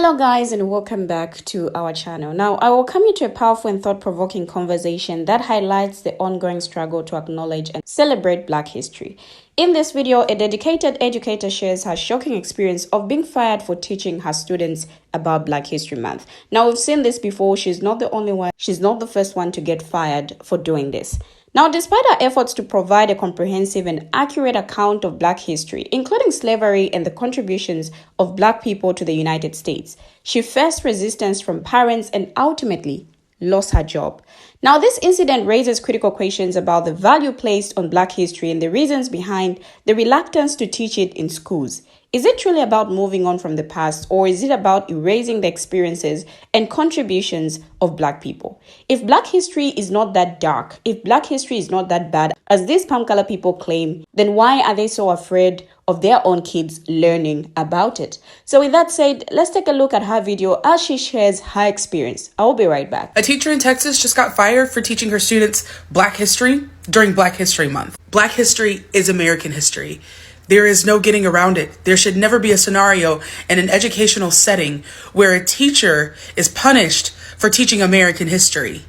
Hello guys, and welcome back to our channel. Now I will come into a powerful and thought-provoking conversation that highlights the ongoing struggle to acknowledge and celebrate Black history. In this video, a dedicated educator shares her shocking experience of being fired for teaching her students about Black History Month. Now we've seen this before. She's not the only one. She's not the first one to get fired for doing this. Now, despite our efforts to provide a comprehensive and accurate account of Black history, including slavery and the contributions of Black people to the United States, she faced resistance from parents and ultimately lost her job. Now, this incident raises critical questions about the value placed on Black history and the reasons behind the reluctance to teach it in schools. Is it truly about moving on from the past, or is it about erasing the experiences and contributions of Black people? If Black history is not that dark, if Black history is not that bad, as these palm color people claim, then why are they so afraid of their own kids learning about it? So with that said, let's take a look at her video as she shares her experience. I will be right back. A teacher in Texas just got fired for teaching her students Black history during Black History Month. Black history is American history. There is no getting around it. There should never be a scenario in an educational setting where a teacher is punished for teaching American history.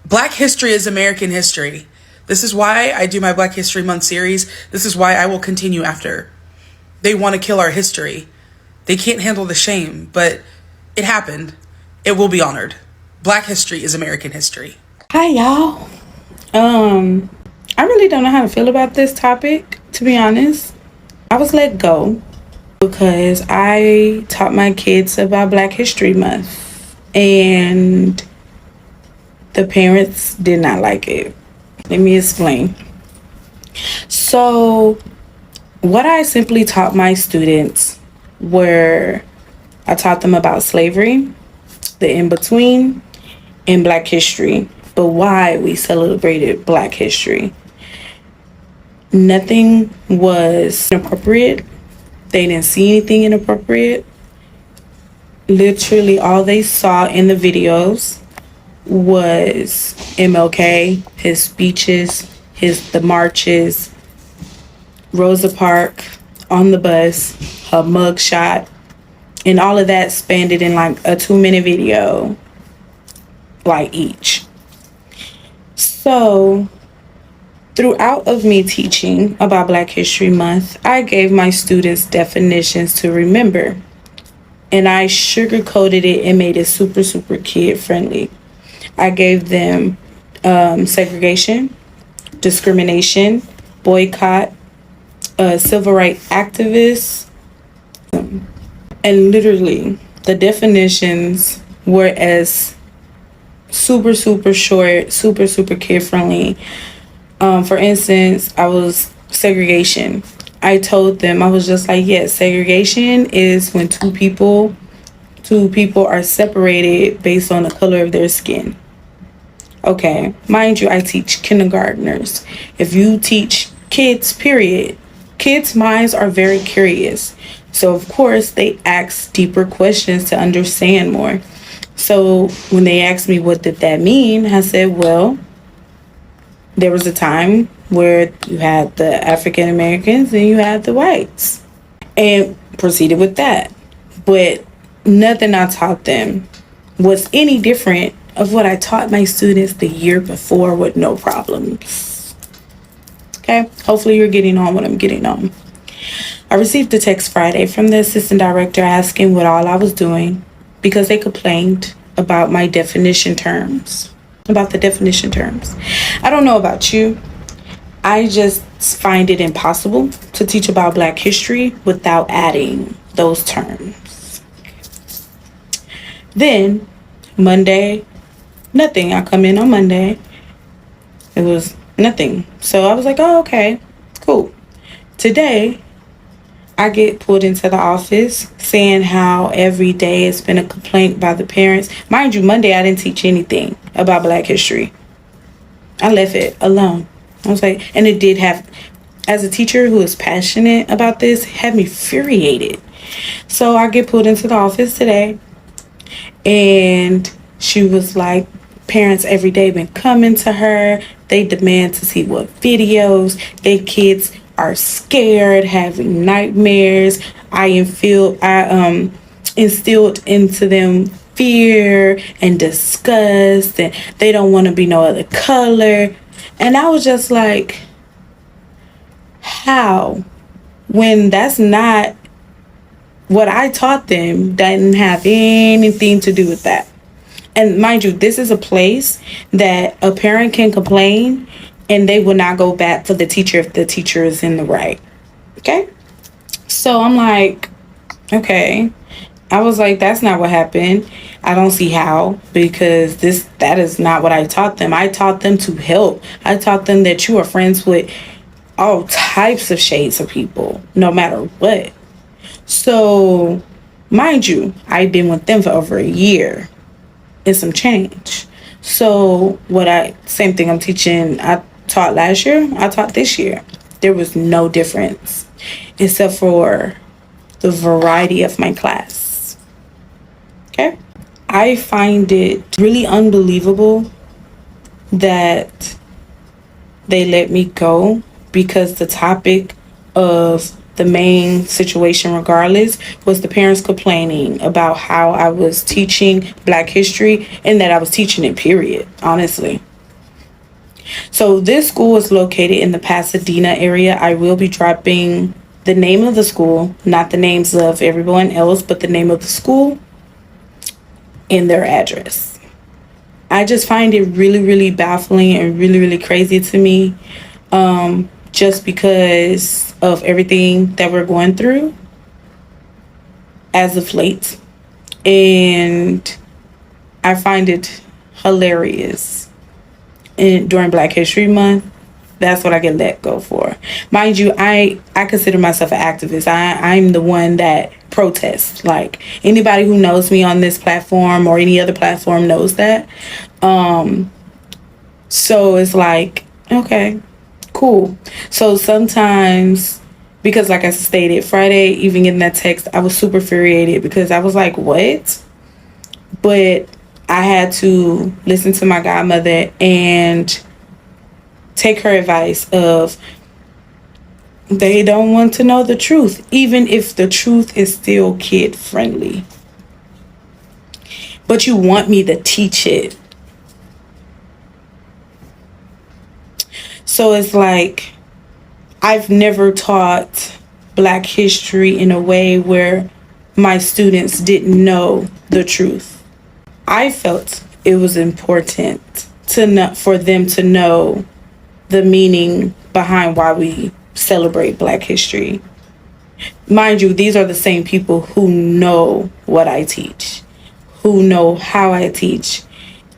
Black history is American history. This is why I do my Black History Month series. This is why I will continue after. They want to kill our history. They can't handle the shame, but it happened. It will be honored. Black history is American history. Hi, y'all. I really don't know how to feel about this topic, to be honest. I was let go because I taught my kids about Black History Month and the parents did not like it. Let me explain. So what I simply taught my students were, I taught them about slavery, the in-between, and Black history, but why we celebrated Black history. Nothing was inappropriate. They didn't see anything inappropriate. Literally all they saw in the videos was MLK, his speeches, the marches, Rosa Parks on the bus, her mugshot, and all of that spanned it in like a 2-minute video, like each. So throughout of me teaching about Black History Month, I gave my students definitions to remember, and I sugarcoated it and made it super kid friendly. I gave them segregation, discrimination, boycott, civil rights activists, and literally the definitions were as super short, super kid friendly. For instance, I was segregation. I told them, I was just like, yes, segregation is when two people are separated based on the color of their skin. Okay, mind you, I teach kindergartners. If you teach kids, period, kids' minds are very curious. So of course they ask deeper questions to understand more. So when they asked me what did that mean, I said, well, there was a time where you had the African Americans and you had the whites, and proceeded with that. But nothing I taught them was any different of what I taught my students the year before with no problems. Okay, hopefully you're getting on what I'm getting on. I received a text Friday from the assistant director asking what all I was doing because they complained about my definition terms. I don't know about you. I just find it impossible to teach about Black history without adding those terms. Then Monday, nothing. I come in on Monday. It was nothing. So I was like, oh, okay, cool. Today, I get pulled into the office saying how every day it's been a complaint by the parents. Mind you, Monday I didn't teach anything about Black history. I left it alone. I was like, and it did have, as a teacher who is passionate about this, had me infuriated. So I get pulled into the office today, and she was like, parents every day been coming to her. They demand to see what videos. Their kids are scared, having nightmares. I instilled into them fear and disgust, and they don't want to be no other color. And I was just like, how? When that's not what I taught them, didn't have anything to do with that. And mind you, this is a place that a parent can complain and they will not go back for the teacher if the teacher is in the right. Okay? So I'm like, okay. I was like, that's not what happened. I don't see how, because that is not what I taught them. I taught them to help. I taught them that you are friends with all types of shades of people, no matter what. So, mind you, I've been with them for over a year and some change. So, same thing I'm teaching, I taught last year, I taught this year. There was no difference except for the variety of my class. Okay? I find it really unbelievable that they let me go, because the topic of the main situation regardless was the parents complaining about how I was teaching Black history and that I was teaching it, period, honestly. So this school is located in the Pasadena area. I will be dropping the name of the school, not the names of everyone else, but the name of the school and their address. I just find it really, really baffling and really, really crazy to me, just because of everything that we're going through as of late. And I find it hilarious. And during Black History Month, that's what I get let go for. Mind you, I consider myself an activist. I'm the one that protests. Like, anybody who knows me on this platform or any other platform knows that. So it's like, okay, cool. So sometimes, because like I stated, Friday, even getting that text, I was super infuriated because I was like, what? But I had to listen to my godmother and take her advice of, they don't want to know the truth, even if the truth is still kid friendly. But you want me to teach it. So it's like, I've never taught Black history in a way where my students didn't know the truth. I felt it was important for them to know the meaning behind why we celebrate Black history. Mind you, these are the same people who know what I teach, who know how I teach,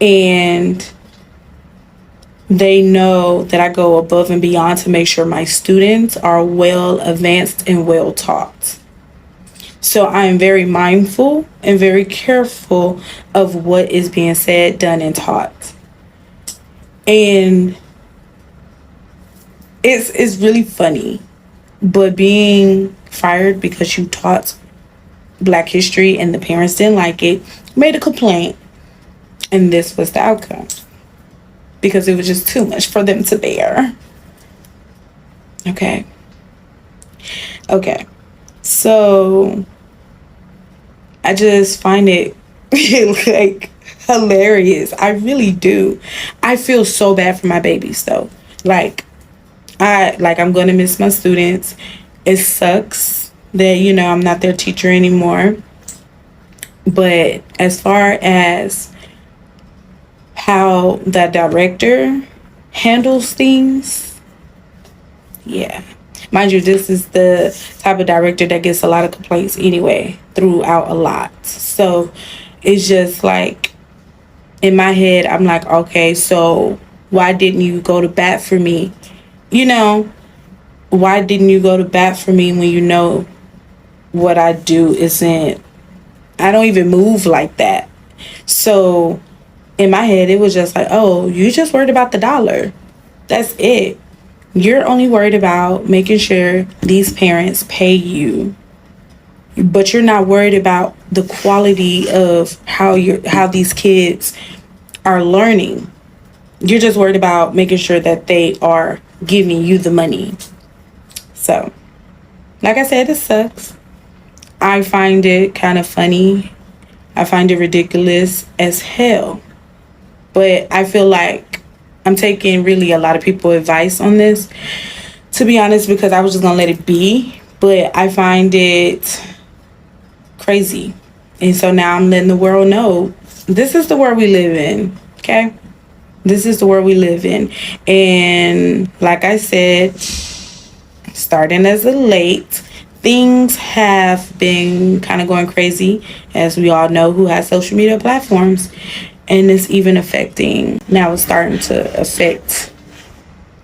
and they know that I go above and beyond to make sure my students are well advanced and well taught. So I am very mindful and very careful of what is being said, done, and taught. And it's really funny, but being fired because you taught Black history and the parents didn't like it, made a complaint, and this was the outcome, because it was just too much for them to bear. Okay, so I just find it like hilarious. I really do. I feel so bad for my babies though. I'm gonna miss my students. It sucks that, I'm not their teacher anymore. But as far as how the director handles things, yeah. Mind you, this is the type of director that gets a lot of complaints anyway, throughout a lot. So it's just like, in my head, I'm like, okay, so why didn't you go to bat for me? Why didn't you go to bat for me when you know what I do I don't even move like that. So in my head, it was just like, oh, you just worried about the dollar. That's it. You're only worried about making sure these parents pay you, but you're not worried about the quality of how these kids are learning. You're just worried about making sure that they are giving you the money. So, like I said, it sucks. I find it kind of funny. I find it ridiculous as hell. But I feel like I'm taking really a lot of people's advice on this, to be honest, because I was just going to let it be. But I find it crazy. And so now I'm letting the world know this is the world we live in, okay? This is the world we live in. And like I said, starting as of late, things have been kind of going crazy, as we all know who has social media platforms. And it's even affecting, now it's starting to affect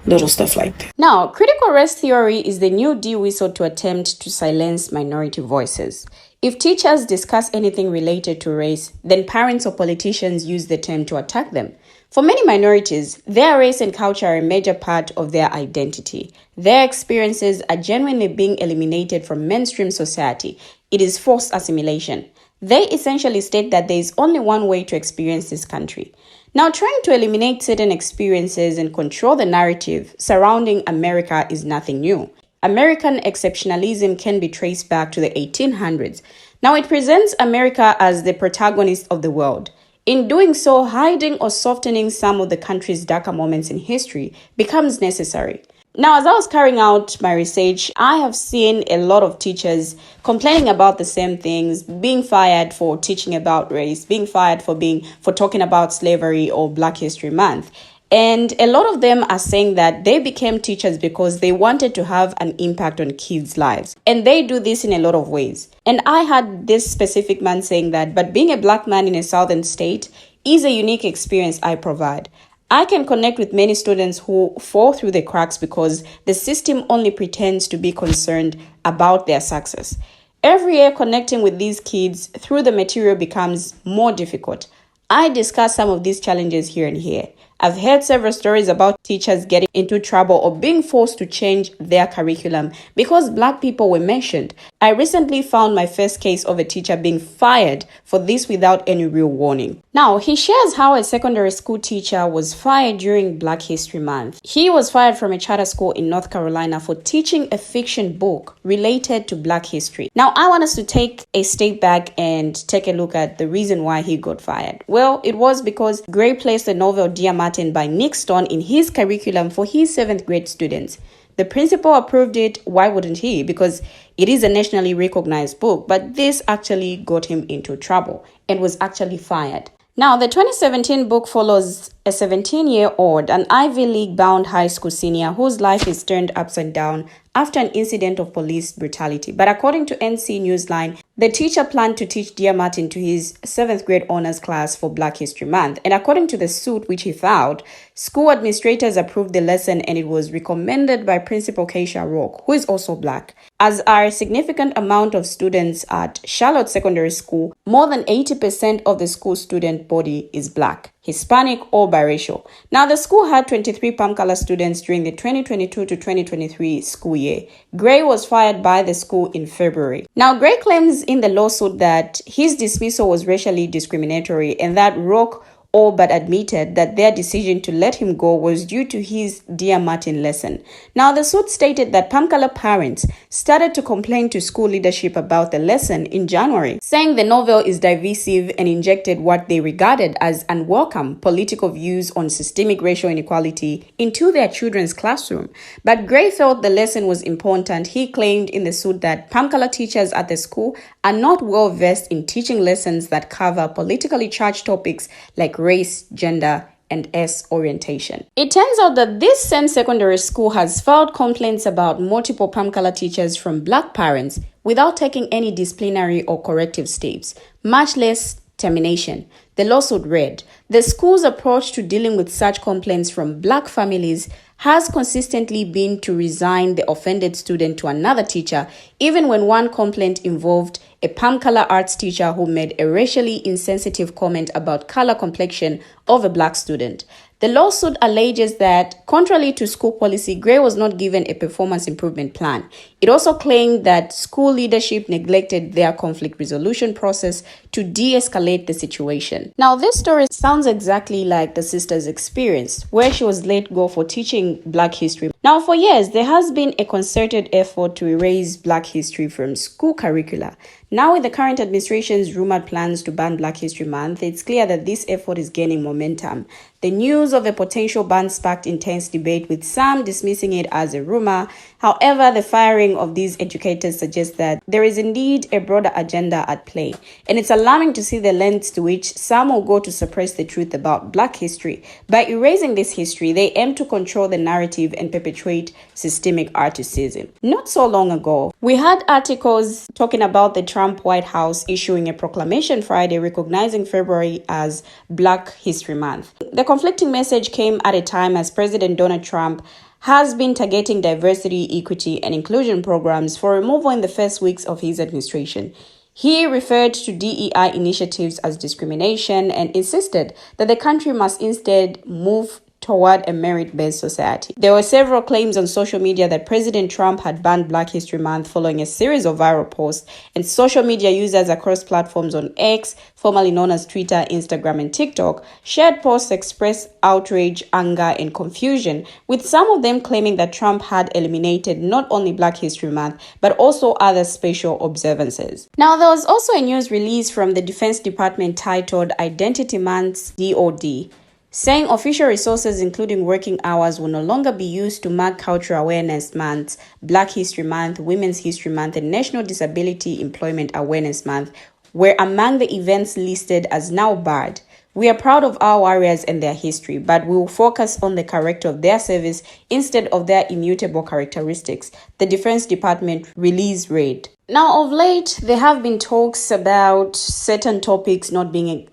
little stuff like that. Now, critical race theory is the new Dewey sought to attempt to silence minority voices. If teachers discuss anything related to race, then parents or politicians use the term to attack them. For many minorities, their race and culture are a major part of their identity. Their experiences are genuinely being eliminated from mainstream society. It is forced assimilation. They essentially state that there is only one way to experience this country. Now, trying to eliminate certain experiences and control the narrative surrounding America is nothing new. American exceptionalism can be traced back to the 1800s. Now, it presents America as the protagonist of the world. In doing so, hiding or softening some of the country's darker moments in history becomes necessary. Now, as I was carrying out my research, I have seen a lot of teachers complaining about the same things, being fired for teaching about race, being fired for talking about slavery or Black History Month. And a lot of them are saying that they became teachers because they wanted to have an impact on kids' lives. And they do this in a lot of ways. And I had this specific man saying that, but being a Black man in a southern state is a unique experience I provide. I can connect with many students who fall through the cracks because the system only pretends to be concerned about their success. Every year, connecting with these kids through the material becomes more difficult. I discuss some of these challenges here and here. I've heard several stories about teachers getting into trouble or being forced to change their curriculum because Black people were mentioned. I recently found my first case of a teacher being fired for this without any real warning. Now, he shares how a secondary school teacher was fired during Black History Month. He was fired from a charter school in North Carolina for teaching a fiction book related to Black history. Now, I want us to take a step back and take a look at the reason why he got fired. Well, it was because Gray placed the novel Dear Martin by Nick Stone in his curriculum for his 7th grade students. The principal approved it. Why wouldn't he? Because it is a nationally recognized book, but this actually got him into trouble and was actually fired. Now, the 2017 book follows a 17-year-old, an Ivy League-bound high school senior whose life is turned upside down after an incident of police brutality. But according to NC Newsline, the teacher planned to teach Dear Martin to his 7th grade honors class for Black History Month. And according to the suit which he filed, school administrators approved the lesson and it was recommended by Principal Keisha Rock, who is also Black. As are a significant amount of students at Charlotte Secondary School, more than 80% of the school student body is Black, Hispanic, or biracial. Now, the school had 23 palm color students during the 2022 to 2023 school year. Gray was fired by the school in February. Now, Gray claims in the lawsuit that his dismissal was racially discriminatory and that Rock all but admitted that their decision to let him go was due to his Dear Martin lesson. Now, the suit stated that Pamkala parents started to complain to school leadership about the lesson in January, saying the novel is divisive and injected what they regarded as unwelcome political views on systemic racial inequality into their children's classroom. But Gray felt the lesson was important. He claimed in the suit that Pamkala teachers at the school are not well versed in teaching lessons that cover politically charged topics like race, gender, and S orientation. It turns out that this same secondary school has filed complaints about multiple Pamkala teachers from Black parents without taking any disciplinary or corrective steps, much less termination. The lawsuit read, the school's approach to dealing with such complaints from Black families has consistently been to resign the offended student to another teacher, even when one complaint involved a Pamkala arts teacher who made a racially insensitive comment about color complexion of a Black student. The lawsuit alleges that, contrary to school policy, Gray was not given a performance improvement plan. It also claimed that school leadership neglected their conflict resolution process to de-escalate the situation. Now, this story sounds exactly like the sister's experience, where she was let go for teaching Black history. Now, for years, there has been a concerted effort to erase Black history from school curricula. Now, with the current administration's rumored plans to ban Black History Month, it's clear that this effort is gaining momentum. The news of a potential ban sparked intense debate, with some dismissing it as a rumor. However, the firing of these educators suggests that there is indeed a broader agenda at play. And it's alarming to see the lengths to which some will go to suppress the truth about Black history. By erasing this history, they aim to control the narrative and perpetuate systemic racism. Not so long ago, we had articles talking about the Trump White House issuing a proclamation Friday recognizing February as Black History Month. The conflicting message came at a time as President Donald Trump has been targeting diversity, equity, and inclusion programs for removal in the first weeks of his administration. He referred to DEI initiatives as discrimination and insisted that the country must instead move toward a merit-based society. There were several claims on social media that President Trump had banned Black History Month following a series of viral posts, and social media users across platforms on X, formerly known as Twitter, Instagram, and TikTok, shared posts expressed outrage, anger, and confusion, with some of them claiming that Trump had eliminated not only Black History Month, but also other special observances. Now, there was also a news release from the Defense Department titled Identity Month's DoD, saying official resources including working hours will no longer be used to mark Cultural Awareness Month, Black History Month, Women's History Month, and National Disability Employment Awareness Month were among the events listed as now barred. We are proud of our warriors and their history, but we will focus on the character of their service instead of their immutable characteristics, the Defense Department release read. Now, of late, there have been talks about certain topics not being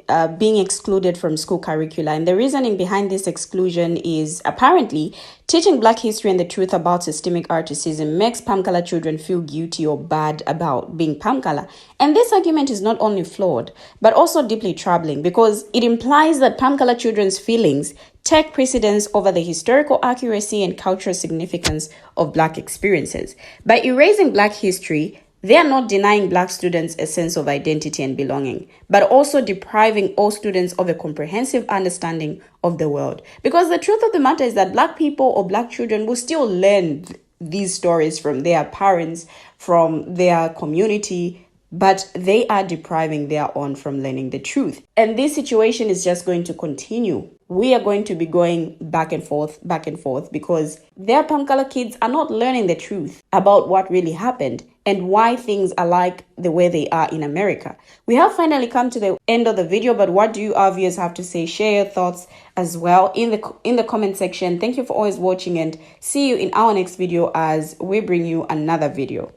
excluded from school curricula. And the reasoning behind this exclusion is apparently teaching Black history and the truth about systemic racism makes Palm color children feel guilty or bad about being Palm color. And this argument is not only flawed, but also deeply troubling because it implies that Palm color children's feelings take precedence over the historical accuracy and cultural significance of Black experiences. By erasing Black history, they are not denying Black students a sense of identity and belonging, but also depriving all students of a comprehensive understanding of the world. Because the truth of the matter is that Black people or Black children will still learn these stories from their parents, from their community, but they are depriving their own from learning the truth. And this situation is just going to continue. We are going to be going back and forth, because their Palm color kids are not learning the truth about what really happened and why things are like the way they are in America. We have finally come to the end of the video, but what do you, our viewers, have to say? Share your thoughts as well in the comment section. Thank you for always watching, and see you in our next video as we bring you another video.